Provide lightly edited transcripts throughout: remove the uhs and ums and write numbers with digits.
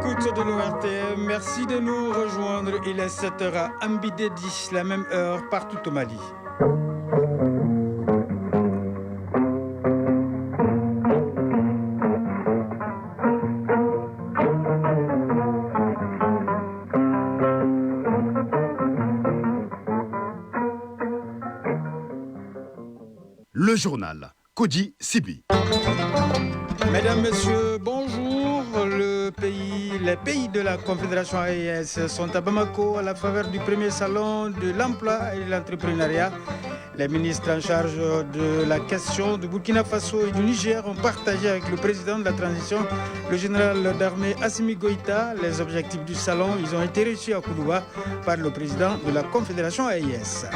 l'écoute de l'ORTM, merci de nous rejoindre. Il est 7h à Ambidedi, la même heure partout au Mali. Le journal Kodi Sibi. Mesdames, Messieurs, bonjour. Les pays de la Confédération AES sont à Bamako à la faveur du premier salon de l'emploi et de l'entrepreneuriat. Les ministres en charge de la question du Burkina Faso et du Niger ont partagé avec le président de la transition, le général d'armée Assimi Goïta, les objectifs du salon. Ils ont été reçus à Koulouba par le président de la Confédération AES.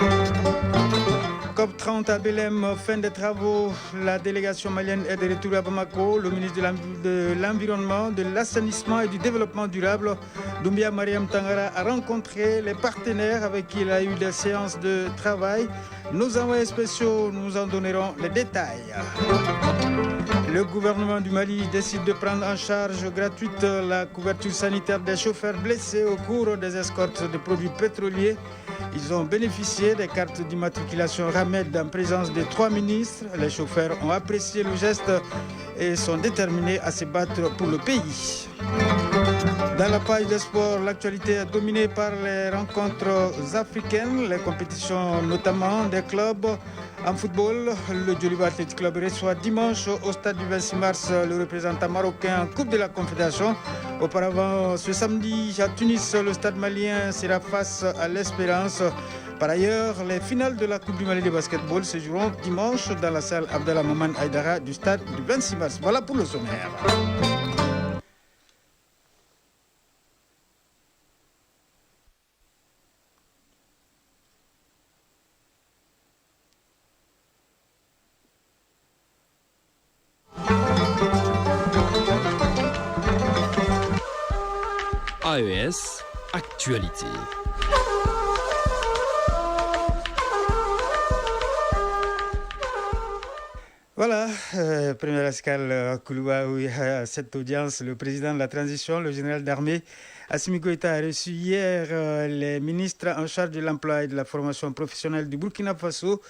COP30 à Belém, fin des travaux. La délégation malienne est de retour à Bamako. Le ministre de l'Environnement, de l'Assainissement et du Développement durable, Doumbia Mariam Tangara, a rencontré les partenaires avec qui il a eu des séances de travail. Nos envoyés spéciaux nous en donneront les détails. Le gouvernement du Mali décide de prendre en charge gratuite la couverture sanitaire des chauffeurs blessés au cours des escortes de produits pétroliers. Ils ont bénéficié des cartes d'immatriculation RAMED en présence des 3 ministres. Les chauffeurs ont apprécié le geste et sont déterminés à se battre pour le pays. Dans la page des sports, l'actualité est dominée par les rencontres africaines, les compétitions notamment des clubs. En football, le Djoliba Athletic Club reçoit dimanche au stade du 26 mars le représentant marocain en Coupe de la Confédération. Auparavant, ce samedi à Tunis, le stade malien sera face à l'Espérance. Par ailleurs, les finales de la Coupe du Mali de basketball se joueront dimanche dans la salle Abdallah Maman Aïdara du stade du 26 mars. Voilà pour le sommaire. AES Actualité. Voilà, première escale Koulouba, où il y a cette audience, le président de la transition, le général d'armée, Assimi Goïta, a reçu hier les ministres en charge de l'emploi et de la formation professionnelle du Burkina Faso,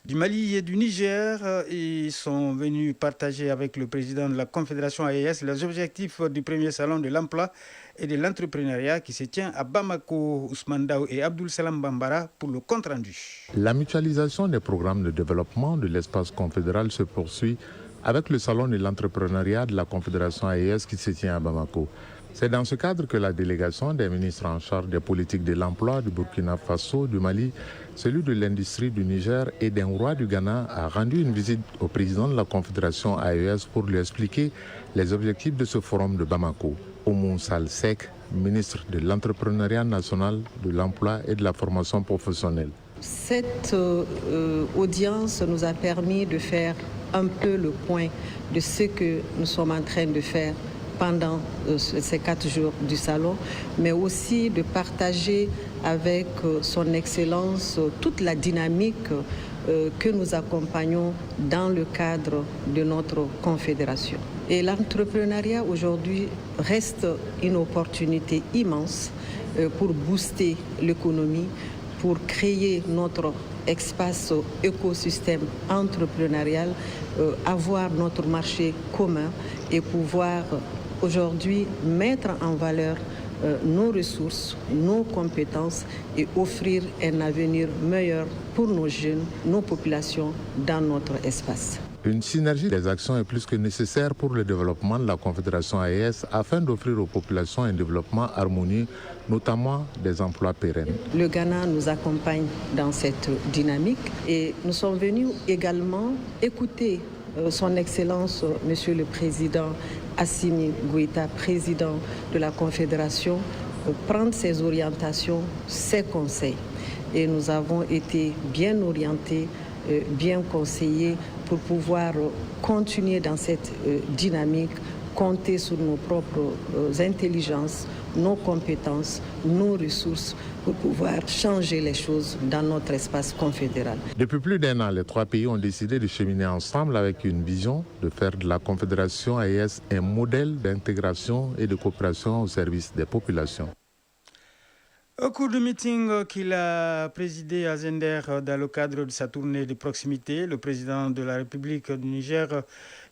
du Mali et du Niger. Ils sont venus partager avec le président de la Confédération AES les objectifs du premier salon de l'emploi et de l'entrepreneuriat qui se tient à Bamako. Ousmane Daou et Abdoul Salam Bambara pour le compte-rendu. La mutualisation des programmes de développement de l'espace confédéral se poursuit avec le salon de l'entrepreneuriat de la Confédération AES qui se tient à Bamako. C'est dans ce cadre que la délégation des ministres en charge des politiques de l'emploi du Burkina Faso, du Mali, celui de l'industrie du Niger et d'un roi du Ghana a rendu une visite au président de la Confédération AES pour lui expliquer les objectifs de ce forum de Bamako. Oumou Sal Sek, ministre de l'entrepreneuriat national, de l'emploi et de la formation professionnelle. Cette audience nous a permis de faire un peu le point de ce que nous sommes en train de faire pendant ces 4 jours du salon, mais aussi de partager avec son Excellence toute la dynamique que nous accompagnons dans le cadre de notre confédération. Et l'entrepreneuriat aujourd'hui reste une opportunité immense pour booster l'économie, pour créer notre espace écosystème entrepreneurial, avoir notre marché commun et pouvoir aujourd'hui mettre en valeur nos ressources, nos compétences et offrir un avenir meilleur pour nos jeunes, nos populations dans notre espace. Une synergie des actions est plus que nécessaire pour le développement de la Confédération AES afin d'offrir aux populations un développement harmonieux, notamment des emplois pérennes. Le Ghana nous accompagne dans cette dynamique et nous sommes venus également écouter Son Excellence, Monsieur le Président Assimi Goïta, président de la Confédération, prendre ses orientations, ses conseils. Et nous avons été bien orientés, bien conseillés pour pouvoir continuer dans cette dynamique, compter sur nos propres intelligences, nos compétences, nos ressources pour pouvoir changer les choses dans notre espace confédéral. Depuis plus d'1 an, les 3 pays ont décidé de cheminer ensemble avec une vision de faire de la Confédération AES un modèle d'intégration et de coopération au service des populations. Au cours du meeting qu'il a présidé à Zender dans le cadre de sa tournée de proximité, le président de la République du Niger,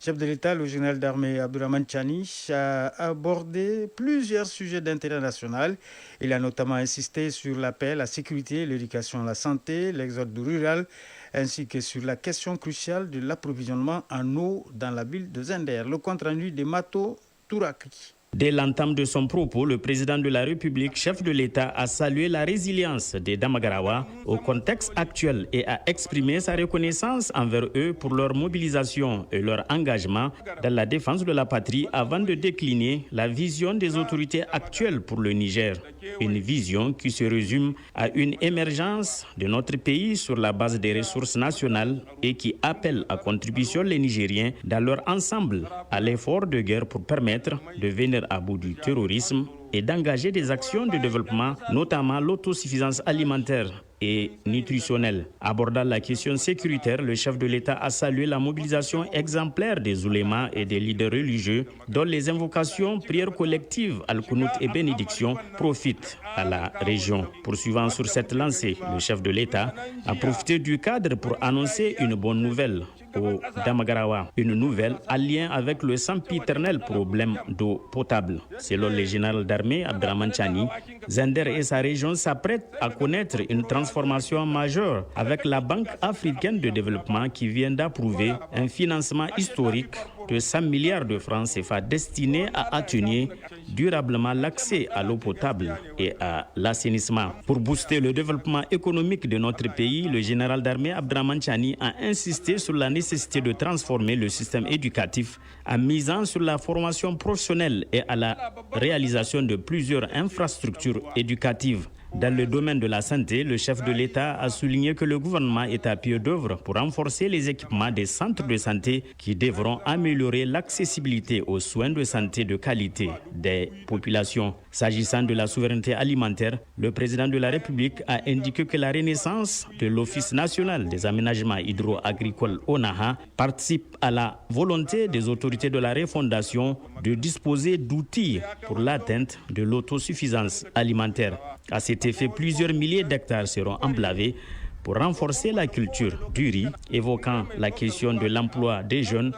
chef de l'État, le général d'armée Abdourahmane Tchani, a abordé plusieurs sujets d'intérêt national. Il a notamment insisté sur la paix, la sécurité, l'éducation, la santé, l'exode rural, ainsi que sur la question cruciale de l'approvisionnement en eau dans la ville de Zender. Le compte-rendu de Mato Touraki. Dès l'entame de son propos, le président de la République, chef de l'État, a salué la résilience des Damagarawa au contexte actuel et a exprimé sa reconnaissance envers eux pour leur mobilisation et leur engagement dans la défense de la patrie avant de décliner la vision des autorités actuelles pour le Niger. Une vision qui se résume à une émergence de notre pays sur la base des ressources nationales et qui appelle à contribution les Nigériens dans leur ensemble à l'effort de guerre pour permettre de venir à bout du terrorisme et d'engager des actions de développement, notamment l'autosuffisance alimentaire et nutritionnelle. Abordant la question sécuritaire, le chef de l'État a salué la mobilisation exemplaire des oulémas et des leaders religieux, dont les invocations, prières collectives, al-Qunut et bénédictions profitent à la région. Poursuivant sur cette lancée, le chef de l'État a profité du cadre pour annoncer une bonne nouvelle au Damagarawa, une nouvelle en lien avec le sempiternel problème d'eau potable. Selon le général d'armée Abdourahmane Tchani, Zender et sa région s'apprêtent à connaître une transformation majeure avec la Banque africaine de développement qui vient d'approuver un financement historique de 100 milliards de francs CFA destinés à atténuer durablement l'accès à l'eau potable et à l'assainissement. Pour booster le développement économique de notre pays, le général d'armée Abdourahmane Tchani a insisté sur la nécessité de transformer le système éducatif en misant sur la formation professionnelle et à la réalisation de plusieurs infrastructures éducatives. Dans le domaine de la santé, le chef de l'État a souligné que le gouvernement est à pied d'œuvre pour renforcer les équipements des centres de santé qui devront améliorer l'accessibilité aux soins de santé de qualité des populations. S'agissant de la souveraineté alimentaire, le président de la République a indiqué que la renaissance de l'Office national des aménagements hydro-agricoles ONAHA participe à la volonté des autorités de la refondation de disposer d'outils pour l'atteinte de l'autosuffisance alimentaire. À cet effet, plusieurs milliers d'hectares seront emblavés pour renforcer la culture du riz. Évoquant la question de l'emploi des jeunes,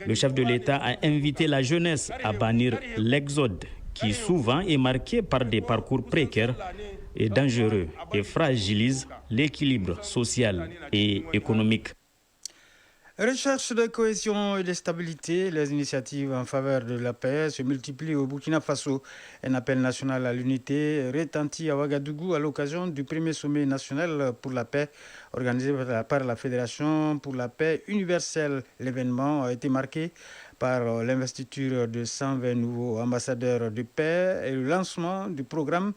le chef de l'État a invité la jeunesse à bannir l'exode qui souvent est marqué par des parcours précaires et dangereux et fragilise l'équilibre social et économique. Recherche de cohésion et de stabilité, les initiatives en faveur de la paix se multiplient au Burkina Faso. Un appel national à l'unité retentit à Ouagadougou à l'occasion du premier sommet national pour la paix organisé par la Fédération pour la paix universelle. L'événement a été marqué par l'investiture de 120 nouveaux ambassadeurs de paix et le lancement du programme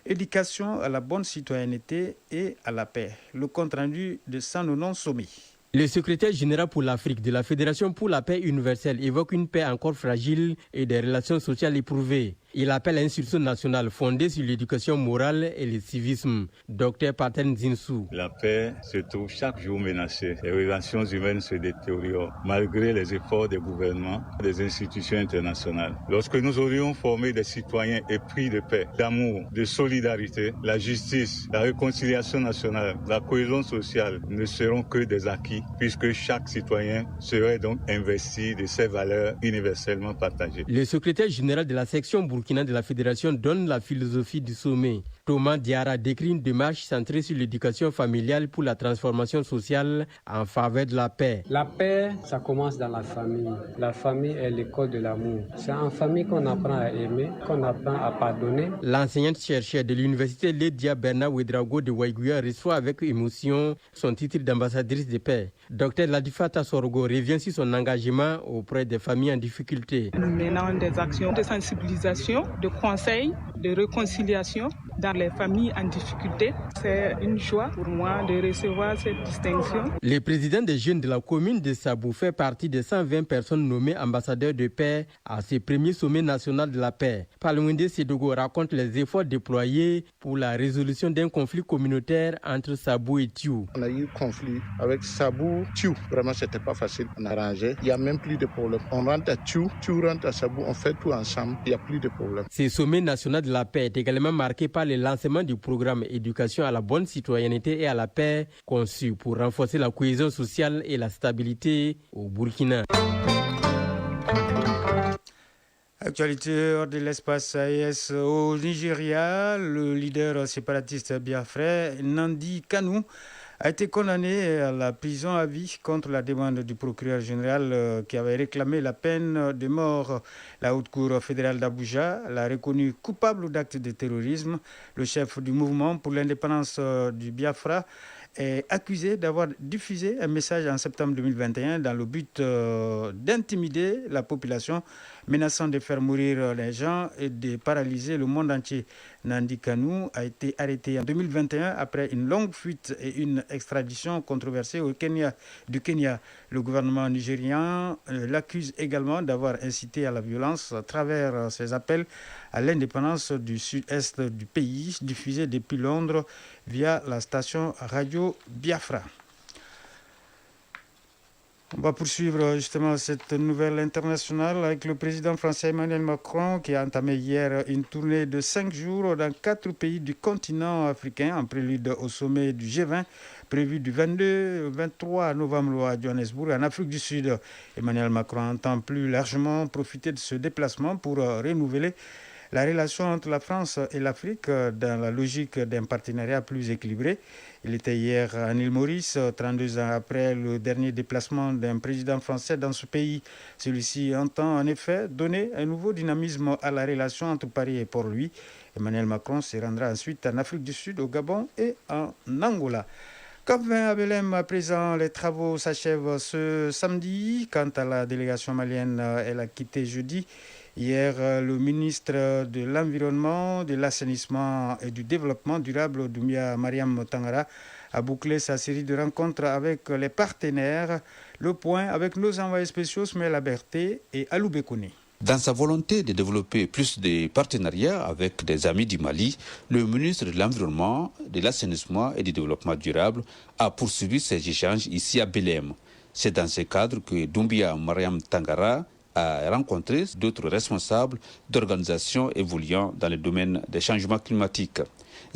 Éducation à la bonne citoyenneté et à la paix. Le compte-rendu de Sanonon Somi. Le secrétaire général pour l'Afrique de la Fédération pour la paix universelle évoque une paix encore fragile et des relations sociales éprouvées. Il appelle à une institution nationale fondée sur l'éducation morale et le civisme. Dr Paten Zinsou. La paix se trouve chaque jour menacée. Les relations humaines se détériorent malgré les efforts des gouvernements, des institutions internationales. Lorsque nous aurions formé des citoyens épris de paix, d'amour, de solidarité, la justice, la réconciliation nationale, la cohésion sociale ne seront que des acquis puisque chaque citoyen serait donc investi de ces valeurs universellement partagées. Le secrétaire général de la section burkina de la Fédération donne la philosophie du sommet. Thomas Diarra décrit une démarche centrée sur l'éducation familiale pour la transformation sociale en faveur de la paix. La paix, ça commence dans la famille. La famille est l'école de l'amour. C'est en famille qu'on apprend à aimer, qu'on apprend à pardonner. L'enseignante-chercheure de l'université Lydia Bernard Ouedraogo de Waiguya reçoit avec émotion son titre d'ambassadrice de paix. Dr Ladifata Sorgo revient sur son engagement auprès des familles en difficulté. Nous menons des actions de sensibilisation, de conseil, de réconciliation dans les familles en difficulté. C'est une joie pour moi de recevoir cette distinction. Le président des jeunes de la commune de Sabou fait partie des 120 personnes nommées ambassadeurs de paix à ce premier sommet national de la paix. Palwinde Sedogo raconte les efforts déployés pour la résolution d'un conflit communautaire entre Sabou et Thiou. On a eu conflit avec Sabou, Thiou. Vraiment, c'était pas facile à arranger. Il n'y a même plus de problème. On rentre à Thiou, Thiou rentre à Sabou, on fait tout ensemble. Il n'y a plus de problème. Ce sommet national de la paix est également marqué par le lancement du programme Éducation à la bonne citoyenneté et à la paix, conçu pour renforcer la cohésion sociale et la stabilité au Burkina. Actualité hors de l'espace AES au Nigeria, le leader séparatiste biafrais Nnamdi Kanu a été condamné à la prison à vie contre la demande du procureur général qui avait réclamé la peine de mort. La Haute Cour fédérale d'Abuja l'a reconnu coupable d'actes de terrorisme. Le chef du mouvement pour l'indépendance du Biafra est accusé d'avoir diffusé un message en septembre 2021 dans le but d'intimider la population, menaçant de faire mourir les gens et de paralyser le monde entier. Nnamdi Kanu a été arrêté en 2021 après une longue fuite et une extradition controversée au Kenya, du Kenya. Le gouvernement nigérian l'accuse également d'avoir incité à la violence à travers ses appels à l'indépendance du sud-est du pays, diffusés depuis Londres via la station radio Biafra. On va poursuivre justement cette nouvelle internationale avec le président français Emmanuel Macron qui a entamé hier une tournée de 5 jours dans 4 pays du continent africain en prélude au sommet du G20 prévu du 22 au 23 novembre à Johannesburg en Afrique du Sud. Emmanuel Macron entend plus largement profiter de ce déplacement pour renouveler la relation entre la France et l'Afrique dans la logique d'un partenariat plus équilibré. Il était hier à l'île Maurice, 32 ans après le dernier déplacement d'un président français dans ce pays. Celui-ci entend en effet donner un nouveau dynamisme à la relation entre Paris et Port-Louis. Emmanuel Macron se rendra ensuite en Afrique du Sud, au Gabon et en Angola. COP20 à Belém, à présent, les travaux s'achèvent ce samedi. Quant à la délégation malienne, elle a quitté jeudi. Hier, le ministre de l'Environnement, de l'Assainissement et du Développement durable, Doumbia Mariam Tangara, a bouclé sa série de rencontres avec les partenaires. Le point avec nos envoyés spéciaux, Smaël Aberté et Alou Bekouni. Dans sa volonté de développer plus de partenariats avec des amis du Mali, le ministre de l'Environnement, de l'Assainissement et du Développement durable a poursuivi ses échanges ici à Belém. C'est dans ce cadre que Doumbia Mariam Tangara a rencontré d'autres responsables d'organisations évoluant dans le domaine des changements climatiques.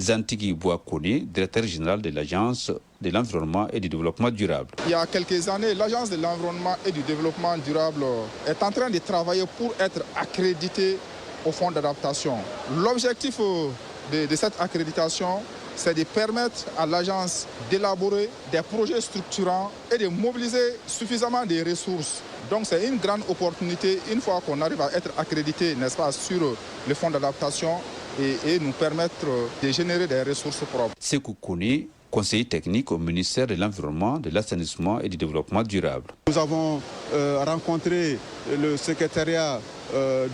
Zantigi Bouakouni, directeur général de l'Agence de l'environnement et du développement durable. Il y a quelques années, l'Agence de l'environnement et du développement durable est en train de travailler pour être accréditée au fonds d'adaptation. L'objectif de cette accréditation, c'est de permettre à l'agence d'élaborer des projets structurants et de mobiliser suffisamment de ressources. Donc c'est une grande opportunité, une fois qu'on arrive à être accrédité, n'est-ce pas, sur le fonds d'adaptation et nous permettre de générer des ressources propres. Sekou Kouni, conseiller technique au ministère de l'Environnement, de l'Assainissement et du Développement durable. Nous avons rencontré le secrétariat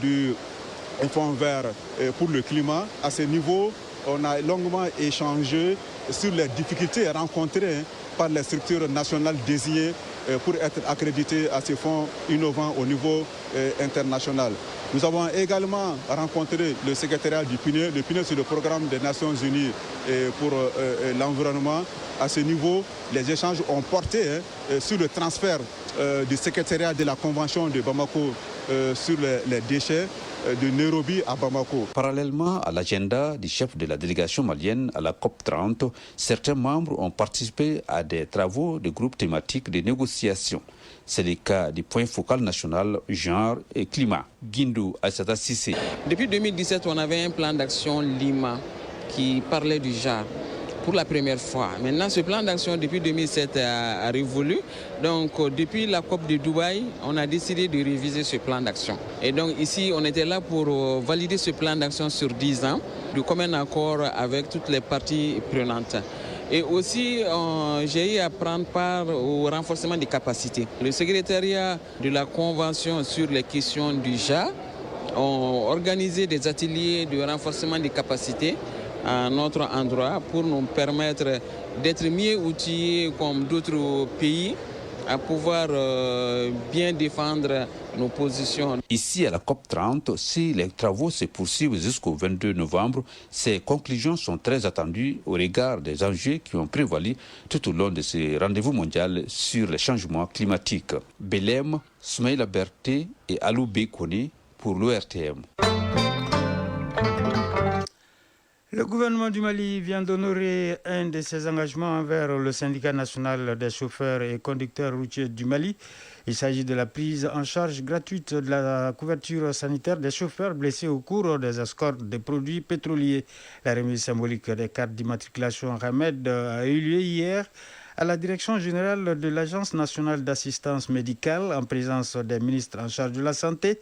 du Fonds vert pour le climat. À ce niveau, on a longuement échangé sur les difficultés rencontrées par les structures nationales désignées pour être accréditées à ces fonds innovants au niveau international. Nous avons également rencontré le secrétariat du PNUD. Le PNUD, c'est le programme des Nations Unies pour l'environnement. À ce niveau, les échanges ont porté sur le transfert du secrétariat de la Convention de Bamako sur les déchets de Nairobi à Bamako. Parallèlement à l'agenda du chef de la délégation malienne à la COP30, certains membres ont participé à des travaux de groupes thématiques de négociation. C'est le cas du point focal national genre et climat. Guindou Aïssata Sissé. Depuis 2017, on avait un plan d'action Lima qui parlait du genre pour la première fois. Maintenant, ce plan d'action depuis 2007 a révolu. Donc, depuis la COP de Dubaï, on a décidé de réviser ce plan d'action. Et donc, ici, on était là pour valider ce plan d'action sur 10 ans, de commun accord avec toutes les parties prenantes. Et aussi, j'ai eu à prendre part au renforcement des capacités. Le secrétariat de la Convention sur les questions du genre ont organisé des ateliers de renforcement des capacités à notre endroit pour nous permettre d'être mieux outillés comme d'autres pays à pouvoir bien défendre nos positions. Ici à la COP30, si les travaux se poursuivent jusqu'au 22 novembre, ces conclusions sont très attendues au regard des enjeux qui ont prévalu tout au long de ce rendez-vous mondial sur les changements climatiques. Belém, Soumaïla Berté et Alou Bekone pour l'ORTM. Le gouvernement du Mali vient d'honorer un de ses engagements envers le syndicat national des chauffeurs et conducteurs routiers du Mali. Il s'agit de la prise en charge gratuite de la couverture sanitaire des chauffeurs blessés au cours des escortes des produits pétroliers. La remise symbolique des cartes d'immatriculation Hamed a eu lieu hier à la direction générale de l'Agence nationale d'assistance médicale en présence des ministres en charge de la santé,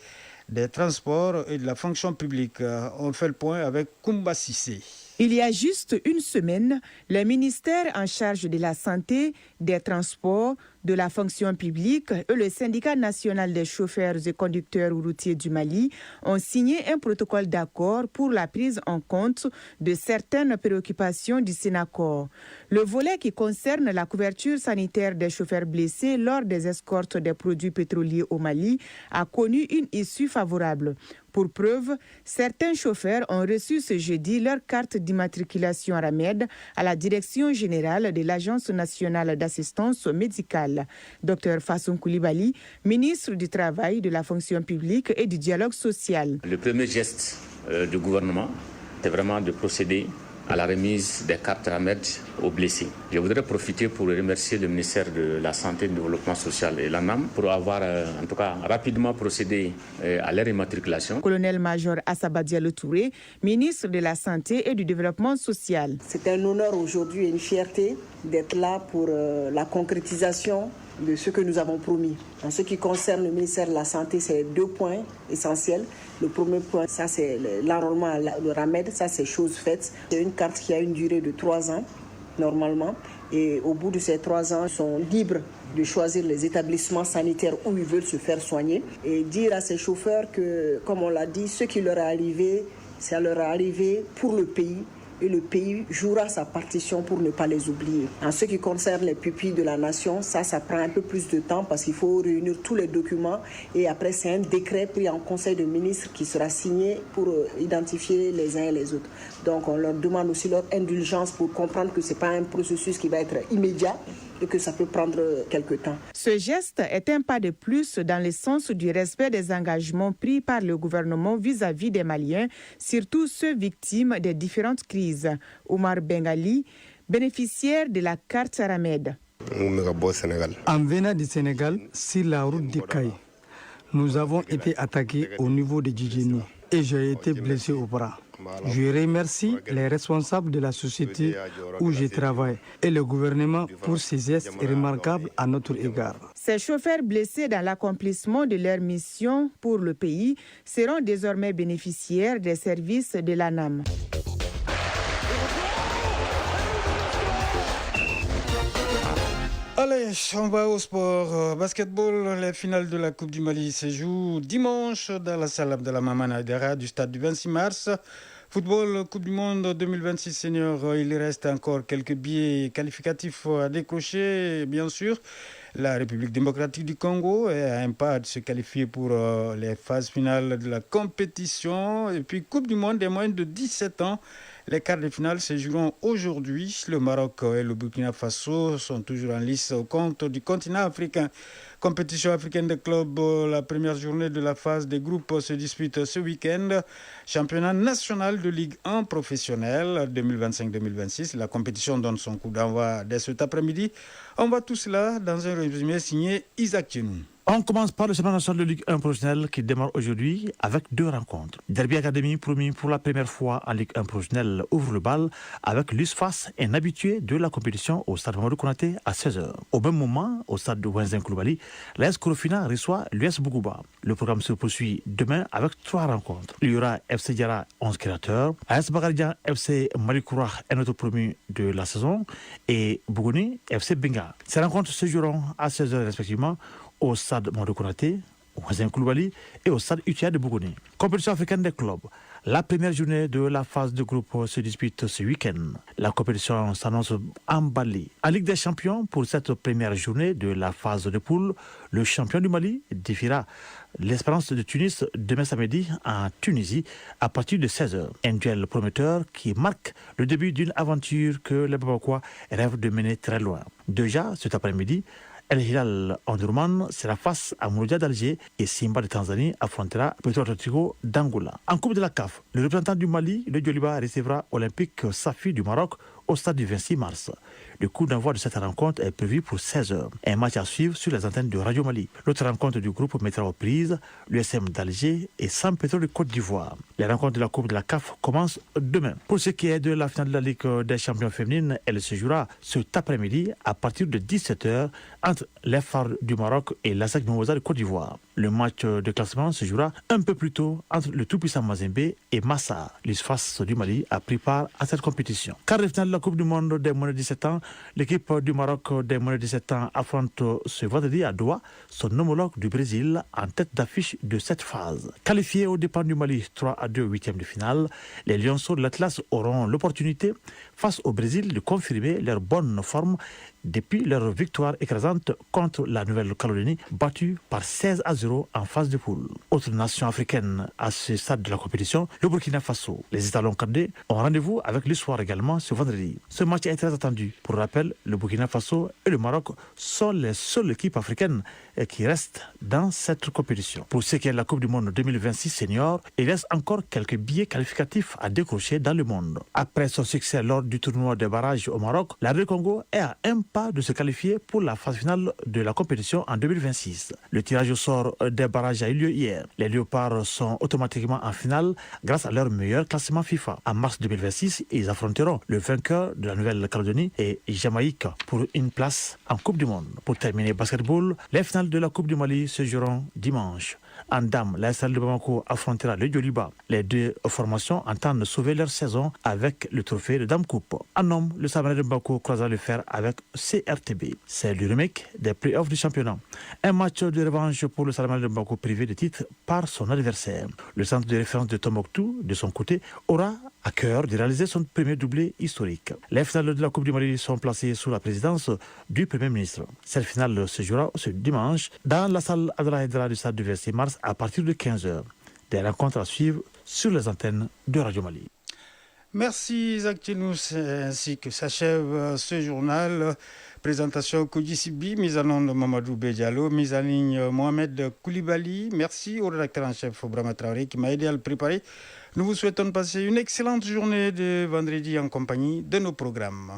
des transports et de la fonction publique. On fait le point avec Koumba Sissé. Il y a juste une semaine, les ministères en charge de la santé, des transports, de la fonction publique et le syndicat national des chauffeurs et conducteurs routiers du Mali ont signé un protocole d'accord pour la prise en compte de certaines préoccupations du Sénacor. Le volet qui concerne la couverture sanitaire des chauffeurs blessés lors des escortes des produits pétroliers au Mali a connu une issue favorable. Pour preuve, certains chauffeurs ont reçu ce jeudi leur carte d'immatriculation Hamed à la direction générale de l'Agence nationale d'assistance médicale. Dr Fasson Koulibaly, ministre du Travail, de la fonction publique et du dialogue social. Le premier geste du gouvernement, c'est vraiment de procéder à la remise des cartes Hamed aux blessés. Je voudrais profiter pour remercier le ministère de la Santé et du Développement social et l'ANAM pour avoir en tout cas rapidement procédé à leur immatriculation. Colonel-major Assaba Diallo Touré, ministre de la Santé et du Développement social. C'est un honneur aujourd'hui et une fierté d'être là pour la concrétisation de ce que nous avons promis. En ce qui concerne le ministère de la Santé, c'est 2 points essentiels. Le premier point, ça c'est l'enrôlement, le Hamed, ça c'est chose faite. C'est une carte qui a une durée de 3 ans normalement et au bout de ces 3 ans, ils sont libres de choisir les établissements sanitaires où ils veulent se faire soigner et dire à ces chauffeurs que, comme on l'a dit, ce qui leur est arrivé, ça leur est arrivé pour le pays. Et le pays jouera sa partition pour ne pas les oublier. En ce qui concerne les pupilles de la nation, ça prend un peu plus de temps parce qu'il faut réunir tous les documents et après c'est un décret pris en conseil de ministres qui sera signé pour identifier les uns et les autres. Donc on leur demande aussi leur indulgence pour comprendre que ce n'est pas un processus qui va être immédiat et que ça peut prendre quelque temps. Ce geste est un pas de plus dans le sens du respect des engagements pris par le gouvernement vis-à-vis des Maliens, surtout ceux victimes des différentes crises. Omar Bengali, bénéficiaire de la carte Hamed. En venant du Sénégal, sur la route d'Ikaï, nous avons été attaqués au niveau de Djidjeni et j'ai été blessé au bras. Je remercie les responsables de la société où je travaille et le gouvernement pour ces gestes remarquables à notre égard. Ces chauffeurs blessés dans l'accomplissement de leur mission pour le pays seront désormais bénéficiaires des services de l'ANAM. Allez, on va au sport. Basketball, les finales de la Coupe du Mali se jouent dimanche dans la salle Abdallah Maman Aïdara du stade du 26 mars. Football, Coupe du Monde 2026 senior, il reste encore quelques billets qualificatifs à décrocher, bien sûr. La République démocratique du Congo est à un pas de se qualifier pour les phases finales de la compétition. Et puis Coupe du Monde des moins de 17 ans. Les quarts de finale se joueront aujourd'hui. Le Maroc et le Burkina Faso sont toujours en lice au compte du continent africain. Compétition africaine de clubs, la première journée de la phase des groupes se dispute ce week-end. Championnat national de Ligue 1 professionnel 2025-2026. La compétition donne son coup d'envoi dès cet après-midi. On voit tout cela dans un résumé signé Isaac Tchenoun. On commence par le championnat national de Ligue 1 professionnelle qui démarre aujourd'hui avec 2 rencontres. Derby Academy, promis pour la première fois en Ligue 1 professionnelle, ouvre le bal avec l'USFAS, un habitué de la compétition au stade Mamadou Konaté à 16h. Au même moment, au stade de Wenzin Koulibaly, l'AS Korofina reçoit l'US Bougouba. Le programme se poursuit demain avec 3 rencontres. Il y aura FC Diara 11 créateurs, AS Bagaridia FC Malikoura, un autre promu de la saison, et Bougouni FC Benga. Ces rencontres se joueront à 16h respectivement au stade Mamadou Konaté, au Wenzin Koulibaly et au stade UTA de Bougouni. Compétition africaine des clubs. La première journée de la phase de groupe se dispute ce week-end. La compétition s'annonce emballée. En Ligue des Champions, pour cette première journée de la phase de poule, le champion du Mali défiera l'Espérance de Tunis demain samedi en Tunisie à partir de 16h. Un duel prometteur qui marque le début d'une aventure que les Bamakois rêvent de mener très loin. Déjà, cet après-midi, El Hilal Omdurman sera face à Mouloudia d'Alger et Simba de Tanzanie affrontera Petro Atletico d'Angola. En Coupe de la CAF, le représentant du Mali, le Djoliba, recevra Olympique Safi du Maroc au stade du 26 mars. Le coup d'envoi de cette rencontre est prévu pour 16h. Un match à suivre sur les antennes de Radio Mali. L'autre rencontre du groupe mettra aux prises l'USM d'Alger et San Pedro de Côte d'Ivoire. Les rencontres de la Coupe de la CAF commencent demain. Pour ce qui est de la finale de la Ligue des champions féminines, elle se jouera cet après-midi à partir de 17h entre les Phares du Maroc et l'ASEC Mimosa de Côte d'Ivoire. Le match de classement se jouera un peu plus tôt entre le tout-puissant Mazembe et Massa. L'USFAS du Mali a pris part à cette compétition. Quart de finale de la Coupe du Monde des moins de 17 ans, l'équipe du Maroc des moins de 17 ans affronte ce vendredi à Doha son homologue du Brésil en tête d'affiche de cette phase. Qualifiés au départ du Mali 3-2 huitième de finale, les Lionceaux de l'Atlas auront l'opportunité face au Brésil de confirmer leur bonne forme depuis leur victoire écrasante contre la Nouvelle-Calédonie, battue par 16-0 en phase de poule. Autre nation africaine à ce stade de la compétition, le Burkina Faso. Les étalons cadets ont rendez-vous avec l'histoire également ce vendredi. Ce match est très attendu. Pour rappel, le Burkina Faso et le Maroc sont les seules équipes africaines qui restent dans cette compétition. Pour ce qui est de la Coupe du Monde 2026 senior, il reste encore quelques billets qualificatifs à décrocher dans le monde. Après son succès lors du tournoi de barrage au Maroc, la RD Congo est à un pas de se qualifier pour la phase finale de la compétition en 2026. Le tirage au sort des barrages a eu lieu hier. Les Léopards sont automatiquement en finale grâce à leur meilleur classement FIFA. En mars 2026, ils affronteront le vainqueur de la Nouvelle-Calédonie et Jamaïque pour une place en Coupe du Monde. Pour terminer basketball, les finales de la Coupe du Mali se joueront dimanche. En dames, la SL de Bamako affrontera le Djoliba. Les deux formations entendent sauver leur saison avec le trophée de Dame Coupe. En homme, le Sabanais de Bamako croisera le fer avec CRTB. C'est le remake des playoffs du championnat. Un match de revanche pour le Sabanais de Bamako privé de titre par son adversaire. Le centre de référence de Tombouctou, de son côté, aura à cœur de réaliser son premier doublé historique. Les finales de la Coupe du Mali sont placées sous la présidence du Premier ministre. Cette finale se jouera ce dimanche dans la salle Adra Hedra du stade du 26 mars à partir de 15h. Des rencontres à suivre sur les antennes de Radio Mali. Merci Isaac Tchénous, ainsi que s'achève ce journal. Présentation Kodji Sibi, mise en onde Mamadou Bédialo, mise en ligne Mohamed Koulibaly. Merci au rédacteur en chef Brahma Traoré qui m'a aidé à le préparer. Nous vous souhaitons de passer une excellente journée de vendredi en compagnie de nos programmes.